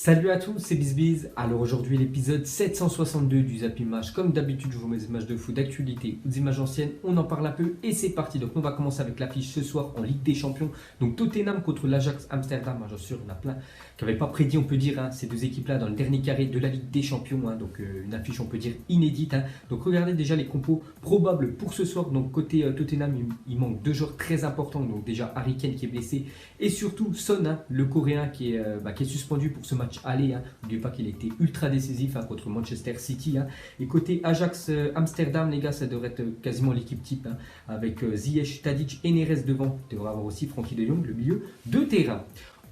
Salut à tous, c'est BizBiz. Alors aujourd'hui l'épisode 762 du Zap Image. Comme d'habitude je vous mets des images de foot d'actualité ou des images anciennes, on en parle un peu et c'est parti. Donc on va commencer avec l'affiche ce soir en Ligue des Champions. Donc Tottenham contre l'Ajax Amsterdam. J'en suis sûr, il y en a plein qui n'avaient pas prédit, on peut dire, ces deux équipes-là dans le dernier carré de la Ligue des Champions. Donc une affiche, on peut dire, inédite. Donc regardez déjà les compos probables pour ce soir. Donc côté Tottenham, il manque deux joueurs très importants. Donc déjà Harry Kane qui est blessé et surtout Son, le Coréen qui est suspendu pour ce match aller. N'oubliez pas qu'il était ultra décisif contre Manchester City. Et côté Ajax Amsterdam, les gars, ça devrait être quasiment l'équipe type. Avec Ziyech, Tadic et Neres devant. Il devrait avoir aussi Frenkie de Jong, le milieu de terrain.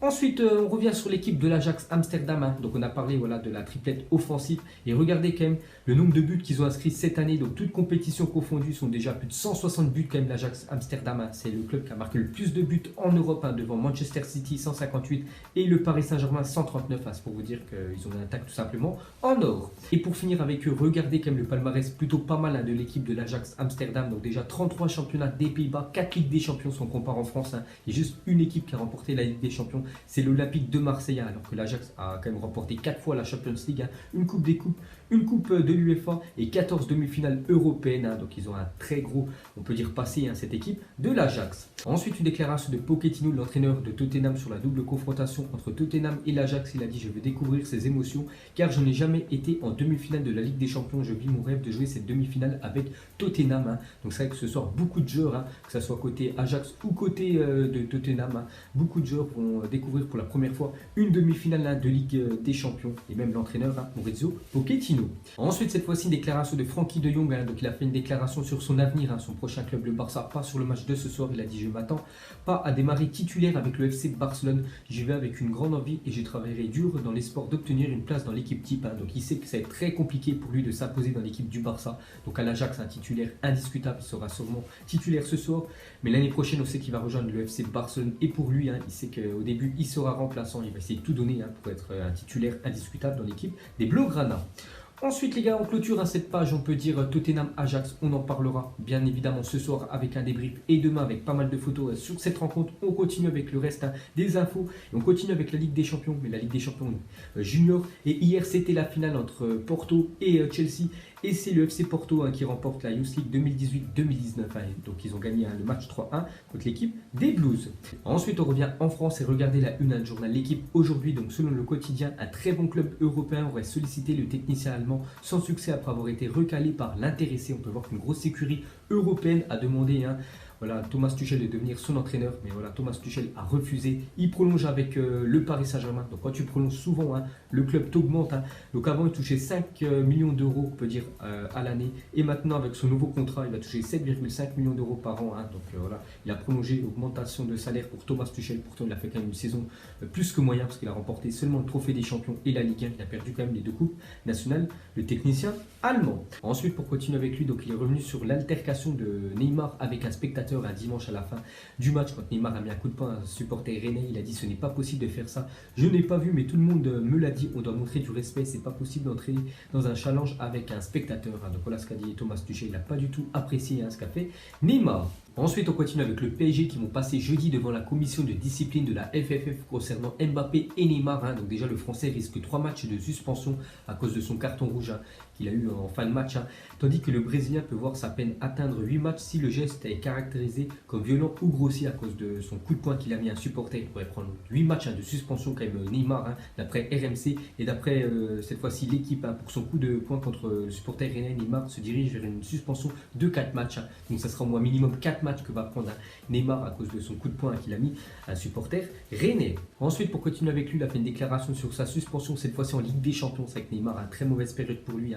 Ensuite, on revient sur l'équipe de l'Ajax Amsterdam. Donc, on a parlé de la triplette offensive. Et regardez quand même le nombre de buts qu'ils ont inscrits cette année. Donc, toutes compétitions confondues sont déjà plus de 160 buts quand même l'Ajax Amsterdam. C'est le club qui a marqué le plus de buts en Europe devant Manchester City 158 et le Paris Saint-Germain 139. C'est pour vous dire qu'ils ont une attaque tout simplement en or. Et pour finir avec eux, regardez quand même le palmarès plutôt pas mal de l'équipe de l'Ajax Amsterdam. Donc, déjà 33 championnats des Pays-Bas, 4 Ligues des Champions si on compare en France. Il y a juste une équipe qui a remporté la Ligue des Champions. C'est l'Olympique de Marseille, alors que l'Ajax a quand même remporté 4 fois la Champions League, une Coupe des Coupes, une Coupe de l'UEFA et 14 demi-finales européennes. Donc ils ont un très gros, on peut dire, passé, cette équipe de l'Ajax. Ensuite, une déclaration de Pochettino, l'entraîneur de Tottenham, sur la double confrontation entre Tottenham et l'Ajax. Il a dit: je veux découvrir ces émotions car je n'ai jamais été en demi-finale de la Ligue des Champions. Je vis mon rêve de jouer cette demi-finale avec Tottenham. Donc c'est vrai que ce soir, beaucoup de joueurs, que ce soit côté Ajax ou côté de Tottenham, beaucoup de joueurs vont découvrir pour la première fois une demi-finale de Ligue des Champions, et même l'entraîneur Maurizio Pochettino. Ensuite, cette fois-ci, une déclaration de Frenkie de Jong. Donc il a fait une déclaration sur son avenir, son prochain club, le Barça, pas sur le match de ce soir. Il a dit: je m'attends pas à démarrer titulaire avec le FC Barcelone, j'y vais avec une grande envie et je travaillerai dur dans l'espoir d'obtenir une place dans l'équipe type. Donc il sait que ça va être très compliqué pour lui de s'imposer dans l'équipe du Barça. Donc à l'Ajax, un titulaire indiscutable, il sera sûrement titulaire ce soir, mais l'année prochaine on sait qu'il va rejoindre le FC Barcelone, et pour lui, il sait qu'au début il sera remplaçant, il va essayer de tout donner pour être un titulaire indiscutable dans l'équipe des Blaugrana. Ensuite, les gars, on clôture cette page, on peut dire Tottenham-Ajax. On en parlera bien évidemment ce soir avec un débrief et demain avec pas mal de photos sur cette rencontre. On continue avec le reste des infos et on continue avec la Ligue des Champions, mais la Ligue des Champions junior. Et hier, c'était la finale entre Porto et Chelsea. Et c'est le FC Porto qui remporte la Youth League 2018-2019. Donc ils ont gagné le match 3-1 contre l'équipe des Blues. Ensuite, on revient en France et regardez la une du journal L'équipe aujourd'hui. Donc selon le quotidien, un très bon club européen aurait sollicité le technicien allemand sans succès après avoir été recalé par l'intéressé. On peut voir qu'une grosse sécurité européenne a demandé Thomas Tuchel de devenir son entraîneur, mais Thomas Tuchel a refusé. Il prolonge avec le Paris Saint-Germain. Donc quand tu prolonges souvent, le club t'augmente. Donc avant il touchait 5 millions d'euros, on peut dire, à l'année, et maintenant avec son nouveau contrat il va toucher 7,5 millions d'euros par an. Donc il a prolongé, augmentation de salaire pour Thomas Tuchel. Pourtant il a fait quand même une saison plus que moyen, parce qu'il a remporté seulement le trophée des champions et la Ligue 1. Il a perdu quand même les deux coupes nationales, le technicien allemand. Ensuite, pour continuer avec lui, donc il est revenu sur l'altercation de Neymar avec un spectateur un dimanche à la fin du match, quand Neymar a mis un coup de poing à un supporter rennais. Il a dit: ce n'est pas possible de faire ça, je n'ai pas vu mais tout le monde me l'a dit, on doit montrer du respect, c'est pas possible d'entrer dans un challenge avec un spectateur. Donc voilà ce qu'a dit Thomas Tuchel, il n'a pas du tout apprécié ce qu'a fait Neymar. Ensuite, on continue avec le PSG qui vont passer jeudi devant la commission de discipline de la FFF concernant Mbappé et Neymar. Donc déjà, le Français risque 3 matchs de suspension à cause de son carton rouge qu'il a eu en fin de match. Tandis que le Brésilien peut voir sa peine atteindre 8 matchs si le geste est caractérisé comme violent ou grossier à cause de son coup de poing qu'il a mis à un supporter. Il pourrait prendre 8 matchs de suspension quand même Neymar, d'après RMC. Et d'après cette fois-ci l'équipe, pour son coup de poing contre le supporter rennais, Neymar se dirige vers une suspension de 4 matchs. Donc ça sera au moins minimum 4 match que va prendre Neymar à cause de son coup de poing qu'il a mis à un supporter rennais. Ensuite, pour continuer avec lui, il a fait une déclaration sur sa suspension, cette fois-ci en Ligue des Champions. C'est que Neymar a une très mauvaise période pour lui.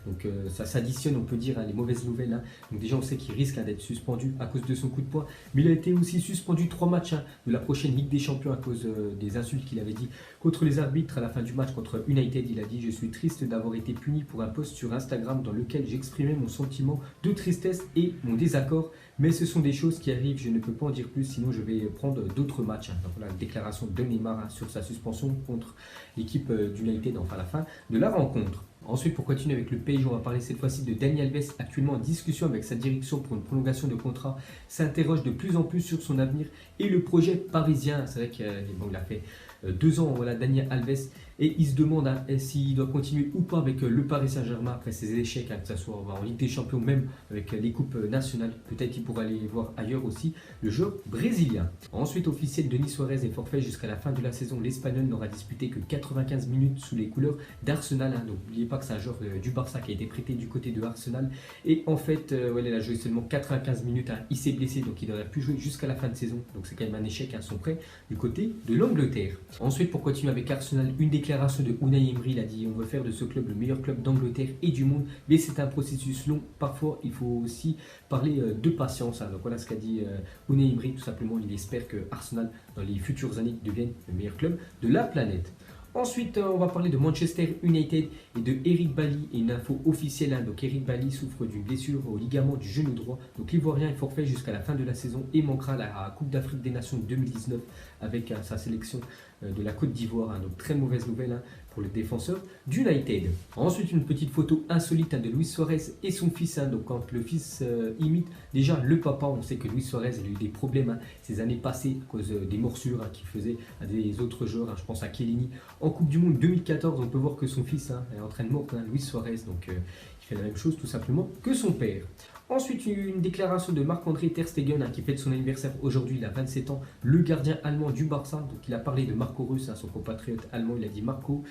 Donc ça s'additionne, on peut dire, les mauvaises nouvelles. Donc déjà, on sait qu'il risque d'être suspendu à cause de son coup de poing. Mais il a été aussi suspendu 3 matchs de la prochaine Ligue des Champions à cause des insultes qu'il avait dit contre les arbitres à la fin du match contre United. Il a dit: je suis triste d'avoir été puni pour un post sur Instagram dans lequel j'exprimais mon sentiment de tristesse et mon désaccord. Mais ce sont des choses qui arrivent, je ne peux pas en dire plus, sinon je vais prendre d'autres matchs. Donc voilà, la déclaration de Neymar sur sa suspension contre l'équipe d'United, enfin la fin de la rencontre. Ensuite, pour continuer avec le PSG, on va parler cette fois-ci de Dani Alves, actuellement en discussion avec sa direction pour une prolongation de contrat, s'interroge de plus en plus sur son avenir et le projet parisien. C'est vrai qu'il a fait 2 ans, Dani Alves, Et il se demande s'il doit continuer ou pas avec le Paris Saint-Germain après ses échecs, que ce soit en Ligue des Champions, même avec les coupes nationales. Peut-être qu'il pourra aller voir ailleurs aussi le joueur brésilien. Ensuite, officiel, Denis Suarez est forfait jusqu'à la fin de la saison. L'Espagnol n'aura disputé que 95 minutes sous les couleurs d'Arsenal. Donc n'oubliez pas que c'est un joueur du Barça qui a été prêté du côté de Arsenal. Et en fait, il a joué seulement 95 minutes. Il s'est blessé, donc il aurait pu jouer jusqu'à la fin de saison. Donc c'est quand même un échec, son prêt du côté de l'Angleterre. Ensuite, pour continuer avec Arsenal, une déclaration de Unai Emery. Il a dit: on veut faire de ce club le meilleur club d'Angleterre et du monde, mais c'est un processus long. Parfois, il faut aussi parler de patience. Donc voilà ce qu'a dit Unai Emery. Tout simplement, il espère que Arsenal, dans les futures années, devienne le meilleur club de la planète. Ensuite, on va parler de Manchester United et de Eric Bailly. Et une info officielle, donc Eric Bailly souffre d'une blessure au ligament du genou droit. Donc l'Ivoirien est forfait jusqu'à la fin de la saison et manquera à la Coupe d'Afrique des Nations 2019 avec sa sélection de la Côte d'Ivoire. Donc très mauvaise nouvelle pour le défenseur d'United. Ensuite, une petite photo insolite de Luis Suarez et son fils. Donc quand le fils imite déjà le papa, on sait que Luis Suarez a eu des problèmes ces années passées à cause des morsures qu'il faisait à des autres joueurs. Je pense à Chiellini. En Coupe du Monde 2014, on peut voir que son fils est en train de mordre, Luis Suarez. Donc il fait la même chose tout simplement que son père. Ensuite, une déclaration de Marc-André Ter Stegen qui fête son anniversaire aujourd'hui, il a 27 ans, le gardien allemand du Barça. Donc il a parlé de Marco Reus, son compatriote allemand. Il a dit: Marco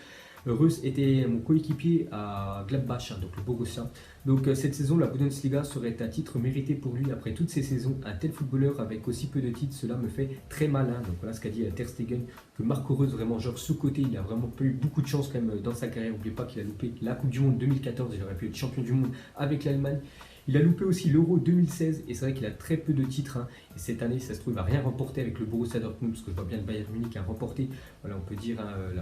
Reus était mon coéquipier à Gladbach, donc le Borussia. Donc cette saison, la Bundesliga serait un titre mérité pour lui après toutes ces saisons. Un tel footballeur avec aussi peu de titres, cela me fait très mal. Donc voilà ce qu'a dit Ter Stegen, que Marco Reus, vraiment genre sous-côté, il a vraiment pas eu beaucoup de chance quand même dans sa carrière. N'oubliez pas qu'il a loupé la Coupe du Monde 2014, il aurait pu être champion du monde avec l'Allemagne. Il a loupé aussi l'Euro 2016 et c'est vrai qu'il a très peu de titres. Et cette année, ça se trouve, il ne va rien remporter avec le Borussia Dortmund, parce que je vois bien le Bayern Munich a remporté, voilà, on peut dire,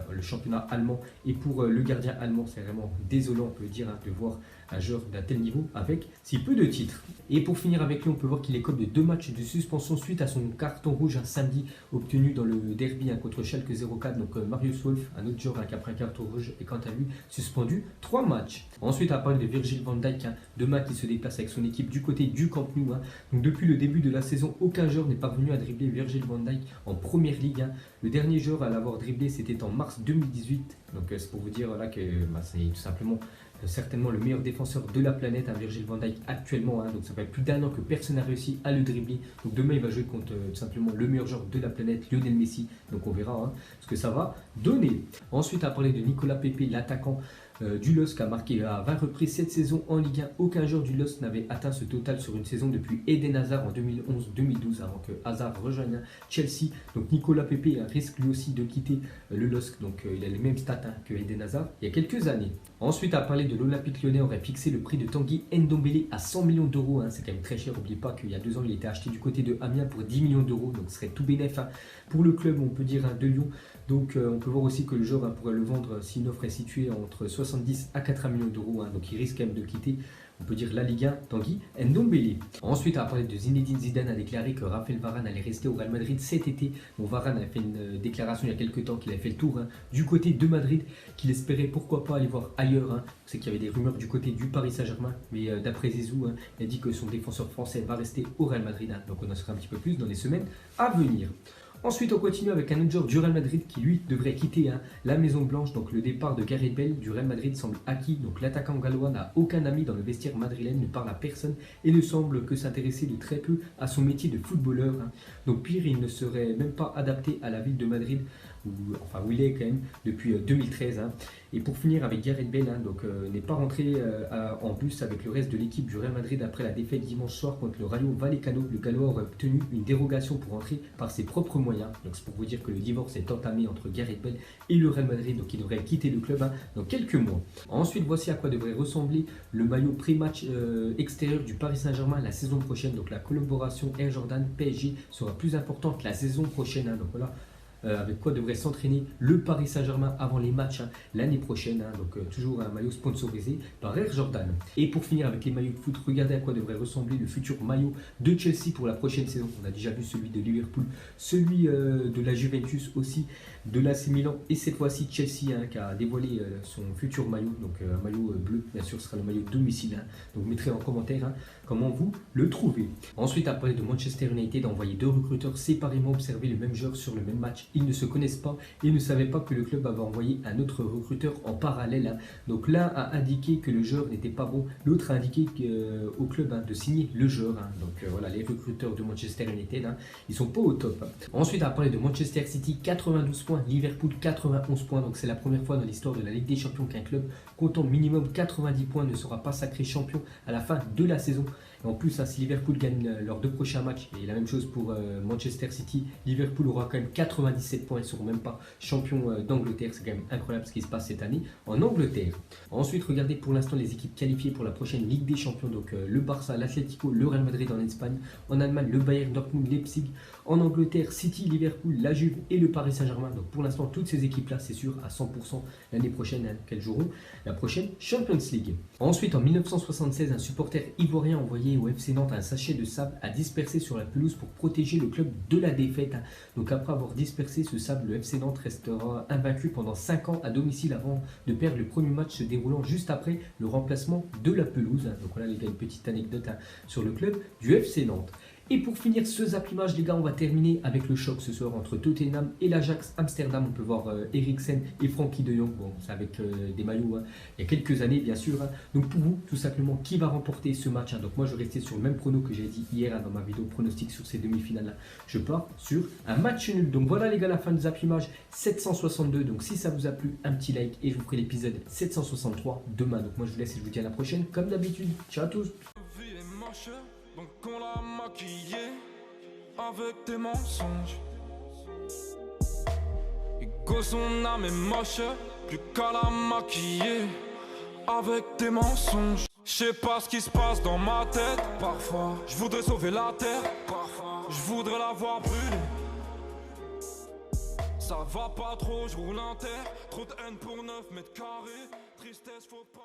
le championnat allemand. Et pour le gardien allemand, c'est vraiment désolant, on peut dire, de voir un joueur d'un tel niveau avec si peu de titres. Et pour finir avec lui, on peut voir qu'il écope de 2 matchs de suspension suite à son carton rouge samedi obtenu dans le derby contre Schalke 04. Donc Marius Wolf, un autre joueur qui a pris un carton rouge, est quant à lui suspendu 3 matchs. Ensuite, à parler de Virgil van Dijk, demain qui se déplace avec son équipe du côté du Camp Nou. Donc depuis le début de la saison, aucun joueur n'est parvenu à dribbler Virgil van Dijk en première ligue. Le dernier joueur à l'avoir dribblé, c'était en mars 2018. Donc c'est pour vous dire là que c'est tout simplement certainement le meilleur défenseur de la planète, Virgil van Dijk actuellement. Donc ça fait plus d'1 an que personne n'a réussi à le dribbler. Donc demain il va jouer contre tout simplement le meilleur joueur de la planète, Lionel Messi. Donc on verra ce que ça va donner. Ensuite, à parler de Nicolas Pepe, l'attaquant du LOSC, a marqué à 20 reprises cette saison en Ligue 1. Aucun joueur du LOSC n'avait atteint ce total sur une saison depuis Eden Hazard en 2011-2012, avant que Hazard rejoigne Chelsea. Donc Nicolas Pepe risque lui aussi de quitter le LOSC. Donc il a les mêmes stats que Eden Hazard il y a quelques années. Ensuite, à parler de l'Olympique Lyonnais, aurait fixé le prix de Tanguy Ndombele à 100 millions d'euros. C'est quand même très cher. N'oubliez pas qu'il y a 2 ans, il était acheté du côté de Amiens pour 10 millions d'euros. Donc ce serait tout bénéf pour le club, on peut dire, de Lyon. Donc on peut voir aussi que le joueur pourrait le vendre si une offre est située entre 70 à 80 millions d'euros. Donc il risque quand même de quitter, on peut dire, la Ligue 1, Tanguy Ndombele. Ensuite, à parler de Zinedine Zidane, a déclaré que Raphaël Varane allait rester au Real Madrid cet été. Bon, Varane a fait une déclaration il y a quelques temps qu'il a fait le tour du côté de Madrid, qu'il espérait pourquoi pas aller voir ailleurs. C'est qu'il y avait des rumeurs du côté du Paris Saint-Germain, mais d'après Zizou, il a dit que son défenseur français va rester au Real Madrid. Donc on en saura un petit peu plus dans les semaines à venir. Ensuite, on continue avec un autre joueur du Real Madrid qui, lui, devrait quitter la Maison Blanche. Donc, le départ de Gareth Bale du Real Madrid semble acquis. Donc, l'attaquant gallois n'a aucun ami dans le vestiaire madrilène, ne parle à personne et ne semble que s'intéresser de très peu à son métier de footballeur. Donc, pire, il ne serait même pas adapté à la ville de Madrid, où il est quand même depuis 2013. Et pour finir avec Gareth Bale, n'est pas rentré en bus avec le reste de l'équipe du Real Madrid après la défaite dimanche soir contre le Rayo Vallecano. Le Gallois aurait obtenu une dérogation pour rentrer par ses propres moyens. Donc c'est pour vous dire que le divorce est entamé entre Gareth Bale et le Real Madrid. Donc il devrait quitter le club dans quelques mois. Ensuite, voici à quoi devrait ressembler le maillot pré-match extérieur du Paris Saint-Germain la saison prochaine. Donc la collaboration Air Jordan PSG sera plus importante la saison prochaine. Donc voilà. Avec quoi devrait s'entraîner le Paris Saint-Germain avant les matchs l'année prochaine. Donc toujours un maillot sponsorisé par Air Jordan. Et pour finir avec les maillots de foot, regardez à quoi devrait ressembler le futur maillot de Chelsea pour la prochaine saison. On a déjà vu celui de Liverpool, celui de la Juventus aussi, de l'AC Milan et cette fois-ci Chelsea qui a dévoilé son futur maillot. Donc un maillot bleu, bien sûr, ce sera le maillot domicile. Donc mettrez en commentaire comment vous le trouvez. Ensuite, à parler de Manchester United, a envoyé 2 recruteurs séparément observer le même joueur sur le même match ils ne se connaissent pas et ne savaient pas que le club avait envoyé un autre recruteur en parallèle. Hein. Donc l'un a indiqué que le joueur n'était pas bon, l'autre a indiqué au club de signer le joueur. Hein. Donc voilà, les recruteurs de Manchester United, hein, ils sont pas au top. Hein. Ensuite, on va parler de Manchester City, 92 points, Liverpool 91 points. Donc c'est la première fois dans l'histoire de la Ligue des Champions qu'un club comptant minimum 90 points ne sera pas sacré champion à la fin de la saison. Et en plus, hein, si Liverpool gagne leurs 2 prochains matchs, et la même chose pour Manchester City, Liverpool aura quand même 97 points, ils ne seront même pas champions d'Angleterre. C'est quand même incroyable ce qui se passe cette année en Angleterre. Ensuite, regardez pour l'instant les équipes qualifiées pour la prochaine Ligue des Champions. Donc le Barça, l'Atlético, le Real Madrid en Espagne, en Allemagne, le Bayern Dortmund, Leipzig, en Angleterre, City, Liverpool, la Juve et le Paris Saint-Germain. Donc pour l'instant, toutes ces équipes-là, c'est sûr à 100% l'année prochaine, hein, qu'elles joueront la prochaine Champions League. Ensuite, en 1976, un supporter ivoirien envoyé au FC Nantes un sachet de sable a dispersé sur la pelouse pour protéger le club de la défaite. Donc après avoir dispersé ce sable, le FC Nantes restera invaincu pendant 5 ans à domicile avant de perdre le premier match se déroulant juste après le remplacement de la pelouse. Donc voilà les gars, une petite anecdote sur le club du FC Nantes. Et pour finir ce zappimage, les gars, on va terminer avec le choc ce soir entre Tottenham et l'Ajax Amsterdam. On peut voir Eriksen et Frankie de Jong. Bon, c'est avec des maillots hein, il y a quelques années, bien sûr. Hein. Donc pour vous, tout simplement, qui va remporter ce match hein. Donc moi, je vais rester sur le même prono que j'ai dit hier hein, dans ma vidéo pronostic sur ces demi-finales. Je pars sur un match nul. Donc voilà les gars, la fin de zappimage 762. Donc si ça vous a plu, un petit like et je vous ferai l'épisode 763 demain. Donc moi, je vous laisse et je vous dis à la prochaine. Comme d'habitude, ciao à tous. Donc on l'a maquillé avec des mensonges. Et que son âme est moche, plus qu'à la maquiller avec des mensonges. Je sais pas ce qui se passe dans ma tête. Parfois, je voudrais sauver la terre. Parfois, je voudrais la voir brûler. Ça va pas trop, je roule un terre. Trop de haine pour 9 mètres carrés. Tristesse, faut pas.